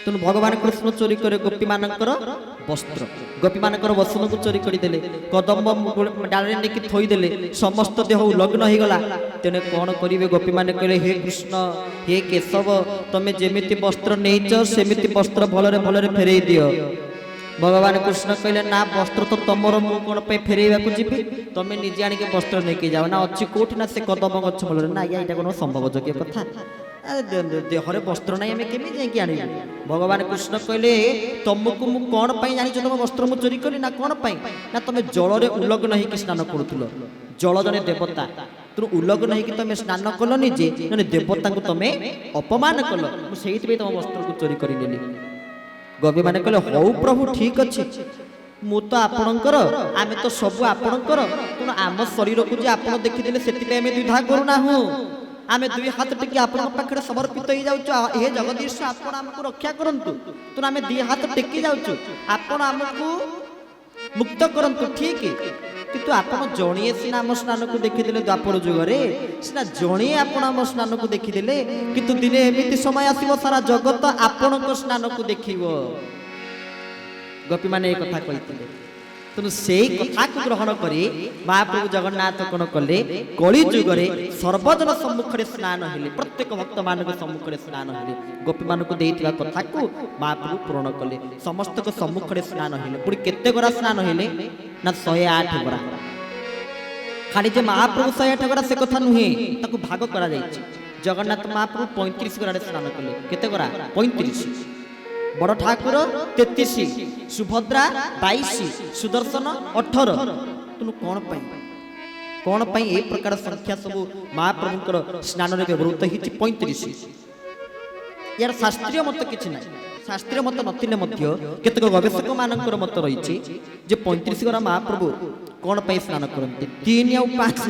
तेणु भगवान कृष्ण चोरी करे गोपी मानकर वस्त्र गोपी मानकर वसन को चोरी करदेले कदम्ब डाले नहीं थोईदेले समस्त देह उलग्न हो गला तेने कौन करेंगे गोपी मान कहले हे कृष्ण हे केशव तमें जेमिति वस्त्र नहींच सेमिति वस्त्र भलरे भलरे फेरई दियो भगवान कृष्ण कहले ना वस्त्र तो तुमर मु कौन पे फेरईवा को जीवी तुम निजे आनिक वस्त्र लेके जाओ ना अच्छी कोठी ना से कदम गछ मूल ना या कौन संभव योग्य कथा देहरे वस्त्र ना आम केमी जाकि आनी भगवान कृष्ण कहले तुमको मु कौन जानी तुम वस्त्र मु चोरी कली ना कौन ना तुम जल उलग्न होकर स्नान करुल जल जने देवता तुम उलग्न होकर तुम स्नान कल निजे जने देवता को तुम अपमान कल मुझे तुम वस्त्र को चोरी कर गोपी मैंने कहले हौ प्रभु ठीक अच्छे मु तो आपणकर आमे तो सब आपणकर तेणु आम शरीर को जे आपण देखिदेले सेतिपे आमे द्विधा करूना हूँ आमे दुई हाथ टेकी आपण पाखरे समर्पित हो जाउछु हे जगदीश आपण हमको रक्षा करंतु तेणु आमे दुई हाथ टेकी जाउछु आपण हमको मुक्त करंतु ठीक किंतु आपण जणिए सिना आम स्नान को देखिदेले द्वापर जुगरे सिना जणिए आपण आम स्नान को देखिदेले किंतु दिने एमिति समय आसीबो सारा जगत आपण को स्नान को देखिबो गोपी माने एक कथा कहिथिले तेणु से कथा को ग्रहण करी महाप्रभु जगन्नाथ कौन कले कली जुगरे सर्वजन सम्मुखें स्नान हेले प्रत्येक भक्त मान सम्मुखें स्नान हेले गोपी मान को देइथिबा कथा को महाप्रभु पूर्ण कले समस्त को सम्मुखें स्नान हेले पुरी केते गरा स्नान हेले ना 108 गरा खाली जे महाप्रभु 108 गरा से कथा नुहे ताकू भाग करा जायछि जगन्नाथ महाप्रभु 35 गरा स्नान कले केते गरा 35 बड़ ठाकुर 33 सुभद्रा 22 सुदर्शन 18 तेणु कौन ए प्रकार संख्या सब महाप्रभुंकर स्नान में व्यवहृत होती 35 यार शास्त्रीय मत किसी ना शास्त्रीय मत नथिले मध्य केतक गवेषक मानकर मत रही 35 गरा महाप्रभु कौन स्नान करते 3 और 5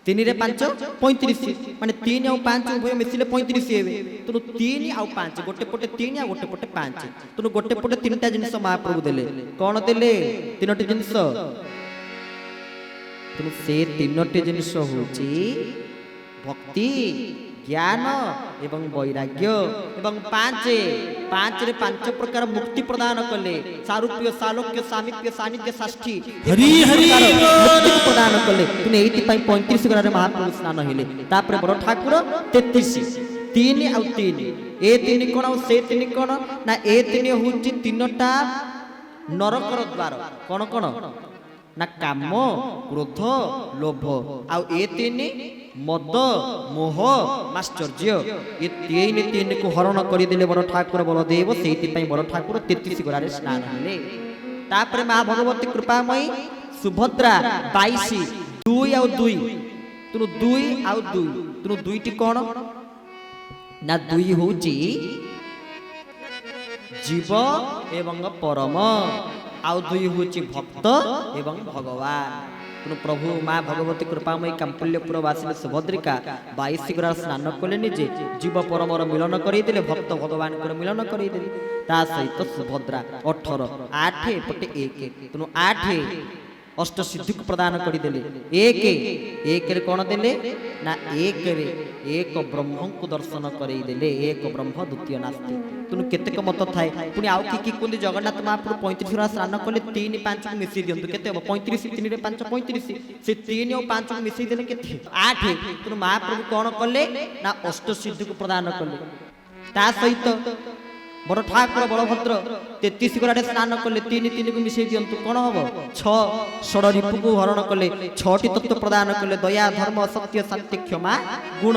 3 रे 5 35 माने 3 और 5 उभय मिसिले 35 हेबे तेणु 3 और 5 गोटे पटे 3 और गोटे पटे 5 तेणु गोटे पटे 3टा जिनिस महाप्रभु देले कौन देले 3टी जिनिस तेणु से 3टी जिनिस होची भक्ति ज्ञान एवं वैराग्य एवं 5 रे 5 प्रकार मुक्ति प्रदान कले सारूप्य सालोक्य सामीप्य सानिध्य षष्ठी हरि हरि मुक्ति प्रदान कले तुने एति पई 35 गरा रे महाप्रभु स्नान हेले तापर बड़ ठाकुर 33 3 और 3 ए 3 कोन और से 3 कोन ना ए 3 होची 3टा नरकर द्वार कोन कोन ना काम क्रोध लोभ आउ ए 3 मद मोह माश्चर्य ये 3 को हरण करदेले बड़ ठाकुर बलदेव से बड़ ठाकुर 33 गरा स्नान हेले तापर माँ भगवती कृपामयी सुभद्रा 22 2 और 2 तेणु 2 और 2 तेणु 2टी कौन ना 2 होची जीव एवं परम आउ 2 होची भक्त एवं भगवान तेणु प्रभु माँ भगवती कृपामयी कांपुल्यपुर वासिनी सुभद्रिका 22 गरा स्नान कले निजे जीव परमर मिलन करदेले भक्त भगवान मिलन करदेले ता सहित सुभद्रा 18 8 पटे 1 तेणु 8 अष्ट सिद्धि को प्रदान करदेले 1 रे कौन देले ना 1 रे एक ब्रह्म को दर्शन करदेले एक ब्रह्म द्वितीय नास्ति तेणु केतेक मत थाए पुणी आउ कि कहते जगन्नाथ महाप्रभु 35 गरा स्नान कले 3 5 को मिसई दियंतु केते 35 3 रे 5 35 से 3 और 5 को मिसई देले केते 8 तेणु महाप्रभु कौन कले ना अष्ट सिद्धि को प्रदान कले ता सहित बड़ ठाकुर बलभद्र 33 गरा स्नान कले 3 को मिसई दियंतु कौन हम 6 षड रिपु को हरण कले 6टी तत्व प्रदान कले दया धर्म सत्य शांति क्षमा गुण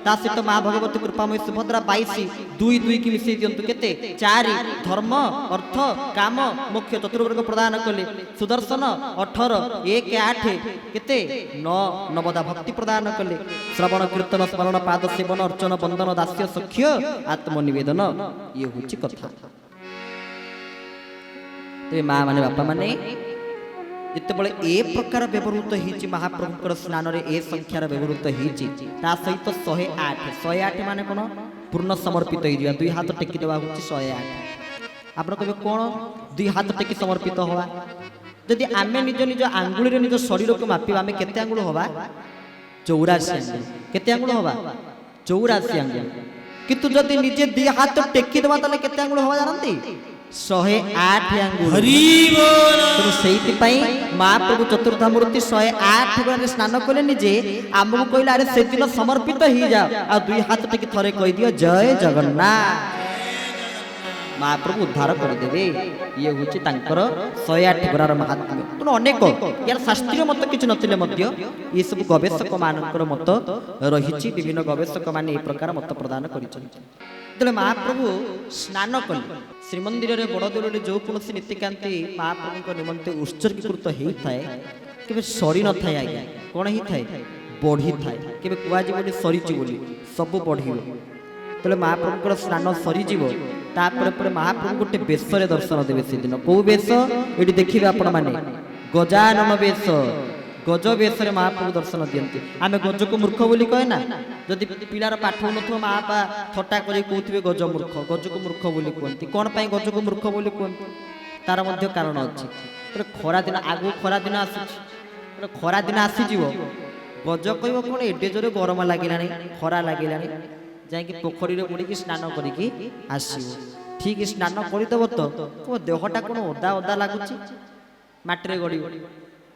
ता सहित माँ भगवती कृपामयी सुभद्रा 22 2 की मिसई दियंतु केते 4 धर्म अर्थ काम मोक्ष चतुर्वर्ग प्रदान कले सुदर्शन 18 1 8 केते 9 नवदा भक्ति प्रदान कले श्रवण कीर्तन स्मरण पाद सेवन अर्चन बंदन दास्य सख्य आत्मनिवेदन ये होची कथा ते माँ माने बापा माने जितेबले ए प्रकार व्यवहृत होती महाप्रभुकर स्नान रे ए संख्यार व्यवहृत होती ता सहित 108 माने कौन पूर्ण समर्पित हो 2 हाथ टेकी देवा होची 108 आप कहे कौन 2 हाथ टेकी समर्पित हवा जदि आमे निज निज आंगुली रे निज शरीर को मापिबा आमे केते आंगुल हवा 84 आंगुल केते आंगुल हवा 84 आंगुल কিন্তু যদি নিজে 2 হাত টেকি দেবা তাহলে কেতে আঙ্গুল হওয়া জানନ୍ତି 108 আঙ্গুল। ତେଣୁ ସେଇଥିପାଇଁ ମହାପ୍ରଭୁ ଚତୁର୍ଦ୍ଧାମୂର୍ତ୍ତି 108 ଗରାରେ ସ୍ନାନ କଲେ ନିଜେ ଆମକୁ କହିଲେ ଆରେ ସେଦିନ ସମର୍ପିତ ହେଇଯାଅ ଆଉ 2 ହାତ ଟିକେ ଥରେ କହିଦିଅ ଜୟ ଜଗନ୍ନାଥ, ମହାପ୍ରଭୁ ଉଦ୍ଧାର କରିଦେବେ। ଇଏ ହେଉଛି ତାଙ୍କର 108 ଗରାର ମହାତ୍ମ୍ୟ। ତେଣୁ ଅନେକ ୟାର ଶାସ୍ତ୍ରୀୟ ମତ କିଛି ନଥିଲେ ମଧ୍ୟ ଏସବୁ ଗବେଷକ ମାନଙ୍କର ମତ ରହିଛି। ବିଭିନ୍ନ ଗବେଷକ ମାନେ ଏହି ପ୍ରକାର ମତ ପ୍ରଦାନ କରିଛନ୍ତି। ଯେତେବେଳେ ମହାପ୍ରଭୁ ସ୍ନାନ କଲେ ଶ୍ରୀମନ୍ଦିରରେ ବଡ଼ଦେଉଳରେ ଯେଉଁ କୌଣସି ନୀତିକାନ୍ତି ମହାପ୍ରଭୁଙ୍କ ନିମନ୍ତେ ଉତ୍ସର୍ଗୀକୃତ ହେଇଥାଏ କେବେ ସରି ନଥାଏ ଆଜ୍ଞା। କ'ଣ ହେଇଥାଏ? ବଢ଼ିଥାଏ। କେବେ କୁହାଯିବନି ସରିଛି ବୋଲି, ସବୁ ବଢ଼ିବ। ଯେତେବେଳେ ମହାପ୍ରଭୁଙ୍କର ସ୍ନାନ ସରିଯିବ ତାପରେ ପରେ ମହାପ୍ରଭୁ ଗୋଟେ ବେଶରେ ଦର୍ଶନ ଦେବେ। ସେଦିନ କୋଉ ବେଶ? ଏଠି ଦେଖିବେ ଆପଣମାନେ, ଗଜାନନ ବେଶ। ଗଜ ବେଶରେ ମହାପ୍ରଭୁ ଦର୍ଶନ ଦିଅନ୍ତି। ଆମେ ଗଜକୁ ମୂର୍ଖ ବୋଲି କହେ ନା, ଯଦି ପିଲାର ପାଠ ହଉନଥିବ ମା ବାପା ଥଟ୍ଟା କରି କହୁଥିବେ ଗଜ ମୂର୍ଖ, ଗଜକୁ ମୂର୍ଖ ବୋଲି କୁହନ୍ତି। କ'ଣ ପାଇଁ ଗଜକୁ ମୂର୍ଖ ବୋଲି କୁହନ୍ତି? ତାର ମଧ୍ୟ କାରଣ ଅଛି। ଖରାଦିନ ଆଗକୁ ଖରାଦିନ ଆସୁଛି, ଖରାଦିନ ଆସିଯିବ, ଗଜ କହିବ କ'ଣ ଏଡେ ଜୋରେ ଗରମ ଲାଗିଲାଣି, ଖରା ଲାଗିଲାଣି, ଯାଇକି ପୋଖରୀରେ ବୁଡ଼ିକି ସ୍ନାନ କରିକି ଆସିବ। ଠିକ୍ ସ୍ନାନ କରିଦେବ ତ ଦେହଟା କ'ଣ ଓଦା ଓଦା ଲାଗୁଛି, ମାଟିରେ ଗଡ଼ିବ,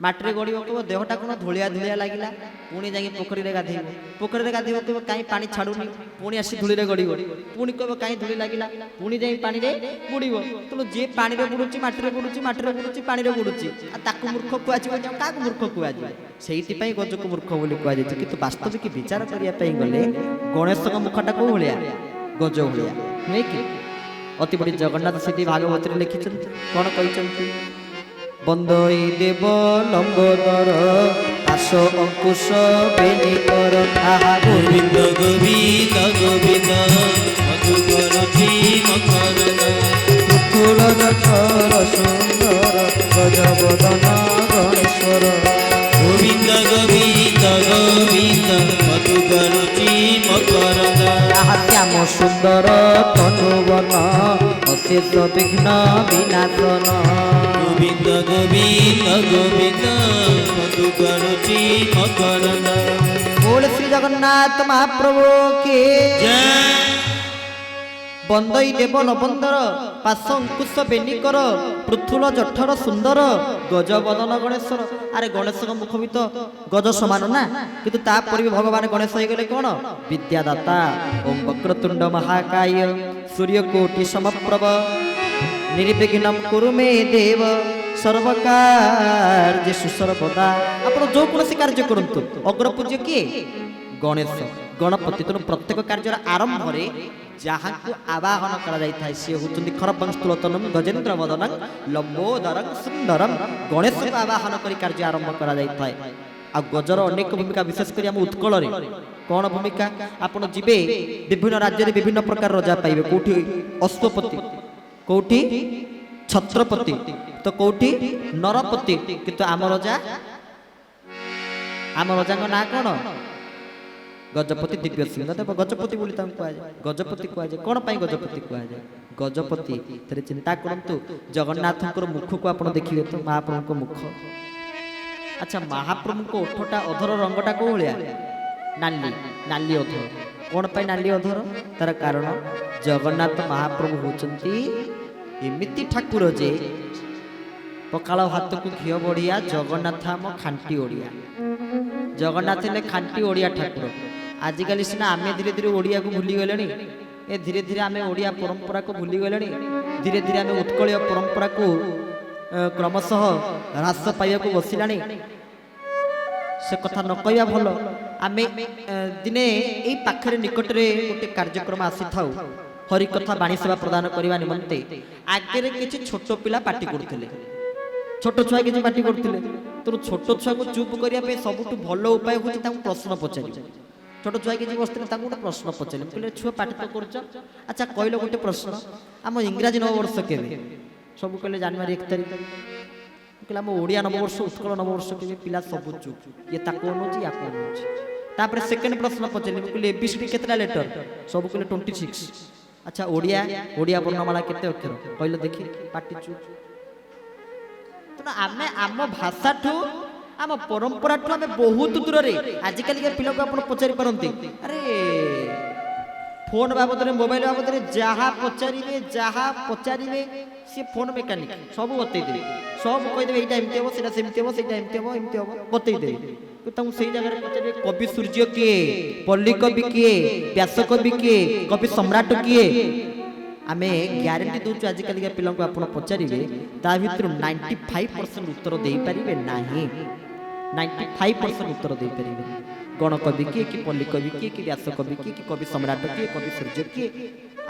ମାଟିରେ ଗଡ଼ିବ କହିବ ଦେହଟା କ'ଣ ଧୂଳିଆ ଧୂଳିଆ ଲାଗିଲା, ପୁଣି ଯାଇକି ପୋଖରୀରେ ଗାଧେଇବ। ପୋଖରୀରେ ଗାଧେଇବ କହିବ କାହିଁ ପାଣି ଛାଡ଼ୁନି, ପୁଣି ଆସି ଧୂଳିରେ ଗଡ଼ିବ, ପୁଣି କହିବ କାହିଁ ଧୂଳି ଲାଗିଲା, ପୁଣି ଯାଇ ପାଣିରେ ବୁଡ଼ିବ। ତେଣୁ ଯିଏ ପାଣିରେ ବୁଡ଼ୁଛି, ମାଟିରେ ବୁଡ଼ୁଛି, ମାଟିରେ ବୁଡ଼ୁଛି, ପାଣିରେ ବୁଡ଼ୁଛି, ଆଉ ତାକୁ ମୂର୍ଖ କୁହାଯିବ, କାହାକୁ ମୂର୍ଖ କୁହାଯିବ? ସେଇଥିପାଇଁ ଗଜକୁ ମୂର୍ଖ ବୋଲି କୁହାଯାଇଛି। କିନ୍ତୁ ବାସ୍ତବିକ ବିଚାର କରିବା ପାଇଁ ଗଲେ ଗଣେଶଙ୍କ ମୁଖଟା କୋଉ ଭଳିଆ? ଗଜ ଭଳିଆ, ନୁହେଁ କି? ଅତି ବଡ଼ି ଜଗନ୍ନାଥ ସେଠି ଭାଗବତରେ ଲେଖିଛନ୍ତି, କ'ଣ କହିଛନ୍ତି? ବନ୍ଦଇ ଦେବ ଲମ୍ବୋଦର ଆସ ଅଙ୍କୁଶ ବେନିକର ଆହା ଗୋବିନ୍ଦ ଗୋବିନ୍ଦ ଗୋବିନ୍ଦ ମଧୁକରଛି ମକରଦ ଫୁଲ ଜଠର ସୁନ୍ଦର ଗଜବଦନ ଗଣେଶ୍ୱର ଗୋବିନ୍ଦ ଗୋବିନ୍ଦ ଗୋବିନ୍ଦ ମଧୁକରଛି ମକରଦ ଆହା ଶ୍ୟାମ ସୁନ୍ଦର ତନୁବନ ଅଶେଷ ବିଘ୍ନ ବିନାଶନ ଗୋବିନ୍ଦ ଗୋବିନ୍ଦ ଗୋବିନ୍ଦ ମଧୁକରଛି ମକରଦ। बोल श्री जगन्नाथ महाप्रभु के ଜୟ। बंदई देव लबंदर पाश अंकुश बेनिकर पृथुल जठर सुंदर गज बदन गणेश्वर। अरे गणेश मुख भी तो गज समान ना, किंतु तापर भी भगवान गणेश हो गले कौन? विद्यादाता। ओम वक्रतुंड महाकाय सूर्यकोटि समप्रभ निर्विघ्नं कुरु मे देव सर्वकार्य सुसर्वदा। आपण जो कौन कार्य करंतु अग्र पूज्य किए? गणेश गणपति। तेणु प्रत्येक कार्यर आरंभ जहाँ को आवाहन करा सी होती खरपंस्तुलतनम गजेन्द्र वदन लंबोदरं सुंदरम। गणेश को आवाहन कर कार्य आरंभ करा आ गजर अनेक भूमिका, विशेषकर आम उत्कल कौन भूमिका? आपण जीवे विभिन्न राज्य में विभिन्न प्रकार रजा पाइबे। कौटी अश्वपति, कौटी छत्रपति, तो कौटी नरपति, किंतु आम रजा, आम रजा ना कौन? गजपति दिव्य सिंह देव गजपति बोली कहुए। गजपति कहुए कौन पाई? गजपति कहुए गजपति। थे चिंता करंतु जगन्नाथ मुख को आप देखिए तो महाप्रभु मुख। अच्छा, महाप्रभु को ओठटा अधर रंगटा कौ भाया? नाली, नाली अधर। कौन पाई नाली अधर? तार कारण जगन्नाथ महाप्रभु होचंती एमिति ठाकुर जे पकाल हाथ को घी बढ़िया। जगन्नाथ आम खांटी ओडिया। जगन्नाथ हेले खांटी ओडिया ठाकुर। आजिकल सीना आम धीरे धीरे ओडिया को भूली गले, ए धीरे धीरे आम ओडिया परंपरा को भूली गले, धीरे धीरे आम उत्कलीय परंपरा को क्रमशः ह्रास पाइबा को बसिला। से कथा न कहवा भल। आम दिने यही पाखरे निकटरे गोटे कार्यक्रम आसी था हरिकथा बाणी सेवा प्रदान करने निमंते। आगे किसी छोट पिला पार्टी करते, छोट छुआ किसी पार्टी करते। तेणु छोट छुआ को चुप करने सबुठ भल उपाय हूँ प्रश्न पचार। छोट छुआ किसी बसते गोटे प्रश्न पचारे, कहले छुआ पार्टी तो कर। अच्छा कहल गोटे प्रश्न, आम इंग्राजी नववर्ष के सब कहले जनवरी 1 तारिख। कहले आम ओडिया नववर्ष उत्कल नववर्ष के पिला सब चुप, ये ताको अनुची या अनुची। तापर सेकेंड प्रश्न पचारे, कहले एबीसीडी केतला लेटर? सब कहले 26। अच्छा ओडिया, ओडिया वर्णमाला केते अक्षर? कहले देखी, पार्टी चुप। तो आमे आम भाषा ठू आम परंपरा ठू आमे बहुत दूर रे। आजिकल के पिला को आपण पचारि परंती, अरे ফোন বাবদরে মোবাইল বাবদরে যাহা পচারিবে সে ফোন মেকানিক সবু বতেই দেবে, সব কইদেবে এইটা এমতি হব, সেটা সেমতি হব, সেইটা এমতি হব, এমতি হব বতেই দেবে। তাଙ୍କୁ ସେଇ ଜାଗାରେ ପଚାରିବେ କବି ସୂର୍ଯ୍ୟ କିଏ, ପଲ୍ଲୀ କବି କିଏ, ବ୍ୟାସ କବି କିଏ, କବି ସମ୍ରାଟ କିଏ? ଆମେ ଗ୍ୟାରେଣ୍ଟି ଦେଉଛୁ ଆଜିକାଲିକା ପିଲାଙ୍କୁ ଆପଣ ପଚାରିବେ ତା ଭିତରୁ 95% ଉତ୍ତର ଦେଇପାରିବେ ନାହିଁ। 95% ଉତ୍ତର ଦେଇପାରିବେ। ଗଣକବି କିଏ, କି ପଲ୍ଲୀ କବି କିଏ, କି ବ୍ୟାସ କବି କିଏ, କି କବି ସମ୍ରାଟ କିଏ, କବି ସୂର୍ଯ୍ୟ କିଏ?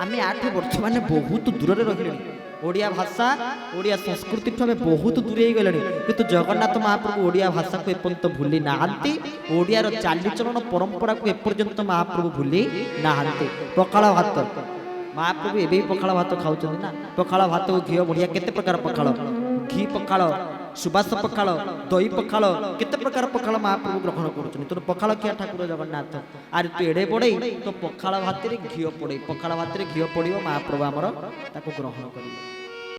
ଆମେ ଆଠୁ ବର୍ତ୍ତମାନ ବହୁତ ଦୂରରେ ରହିଲେଣି। ଓଡ଼ିଆ ଭାଷା ଓଡ଼ିଆ ସଂସ୍କୃତିଠୁ ଆମେ ବହୁତ ଦୂରେଇ ଗଲେଣି। କିନ୍ତୁ ଜଗନ୍ନାଥ ମହାପ୍ରଭୁ ଓଡ଼ିଆ ଭାଷାକୁ ଏପର୍ଯ୍ୟନ୍ତ ଭୁଲି ନାହାନ୍ତି। ଓଡ଼ିଆର ଚାଲିଚଳନ ପରମ୍ପରାକୁ ଏପର୍ଯ୍ୟନ୍ତ ମହାପ୍ରଭୁ ଭୁଲି ନାହାନ୍ତି। ପଖାଳ ଭାତ ମହାପ୍ରଭୁ ଏବେ ବି ପଖାଳ ଭାତ ଖାଉଛନ୍ତି ନା। ପଖାଳ ଭାତକୁ ଘିଅ ବଢ଼ିଆ କେତେ ପ୍ରକାର ପଖାଳ, ଘି ପଖାଳ, ସୁବାସ ପଖାଳ, ଦହି ପଖାଳ, କେତେ ପ୍ରକାର ପଖାଳ ମହାପ୍ରଭୁ ଗ୍ରହଣ କରୁଛନ୍ତି। ତୋର ପଖାଳ ଖିଆ ଠାକୁର ଜଗନ୍ନାଥ। ଆରେ ତୁ ଏଡ଼େ ବଡ଼େଇ ତ ପଖାଳ ଭାତରେ ଘିଅ ପଡ଼େଇ, ପଖାଳ ଭାତରେ ଘିଅ ପଡ଼ିବ ମହାପ୍ରଭୁ ଆମର ତାକୁ ଗ୍ରହଣ କରିବେ।